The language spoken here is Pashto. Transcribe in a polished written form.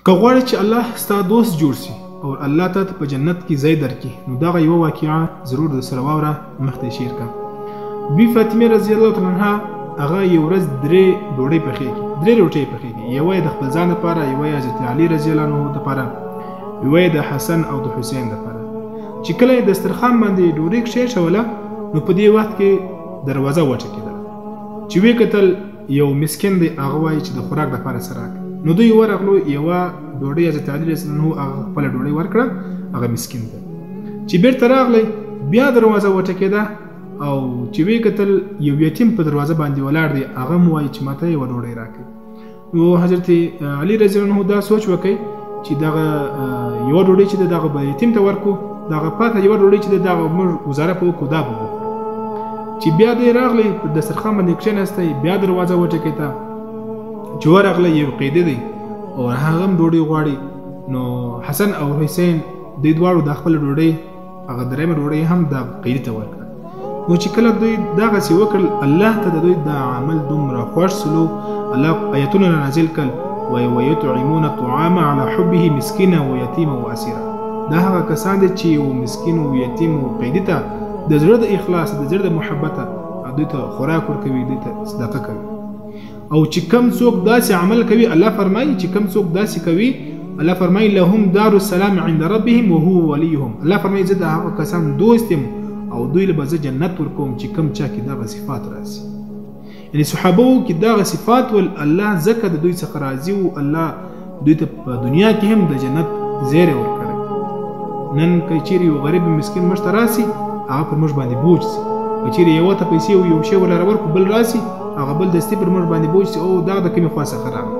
که غواړې چې الله ستا دوست جوړ شي او الله ته په جنت کې ځای درکړي، نو دغه یوه واقعه ضرور درسره واوره، مخته شیر کړه. بی فاطمه رضی الله تعالی عنها هغه یو ورځ درې ډوډۍ پخېږي، درې روټۍ پخېږي، یوه یې د خپل ځان لپاره، یوه یې حضرت علي رضی الله عنه لپاره، یوه یې د حسن او د حسین لپاره. چې کله یې دسترخوان باندې ډوډۍ کښېښوله، نو په دې وخت کې دروازه وټکېدله. چې ویې کتل یو مسکین دی، هغه وایي چې د خوراک لپاره څه راکړه. نو دوی ورغلو، یوه ډوډۍ حضرت علي رضی الله عنه هغه خپله ډوډۍ ورکړه، هغه مسکین ته. چې بیرته راغلی، بیا دروازه وټکېده او چې ویې کتل یو یتیم په دروازه باندې ولاړ دی، هغه هم وایي چې ماته یوه ډوډۍ راکړي. نو حضرت علي رضی الله عنه دا سوچ وکړي چې دغه یوه ډوډۍ چې دغه به یتیم ته ورکړو، دغه پاته یوه ډوډۍ چې دغه موږ ګزاره په وکړو دا به وکړو. چې بیا دی راغلی، په دسترخوان باندې کښېناستی، بیا دروازه وټکېده. چې ورغلی یو قیدی دی او هغه هم ډوډۍ غواړي. نو حسن او حسین دوی دواړو د خپله ډوډۍ، هغه درېیمه ډوډۍ هم د قیدي ته ورکړه. نو چې کله دوی دغسې وکړل، الله ته د دوی دا عمل دومره خوښ سلو، الله آیتونه نازل کړل، ویطعمون الطعام علی حبه مسکینا ویتیما واسیرا. دا هغه کسان دي چې یو مسکین او یتیم او قیدي ته د زړه د اخلاص، د زړه د محبته دوی ته خوراک ورکوي، دوی ته صدقه کوي. او چې کم څوک داسې عمل کوي، الله فرمایي چې کم څوک داسې کوي، الله فرمایي لهم دار السلام عند ربهم وهو وليهم. الله فرمایي زه د هغه کسان دوست یم او دوی له به زه جنت ورکوم چې کم چا کې دغه صفات راسي. یعنې صحابو کې دغه صفات ول الله ځکه د دوی څخه راضي و، الله دوی ته په دنیا کې هم د جنت زیری ورکړی. نن که چیرې یو غریب مسکین موږ ته راسي، هغه پر موږ باندې بوج سي. که چیرې یوه ته پیسې او یو شی ولره ورکړو، بل راسي هغه بل دستي پر موږ باندې بوج سي، او دغه د کومې خوا څخه راغلی.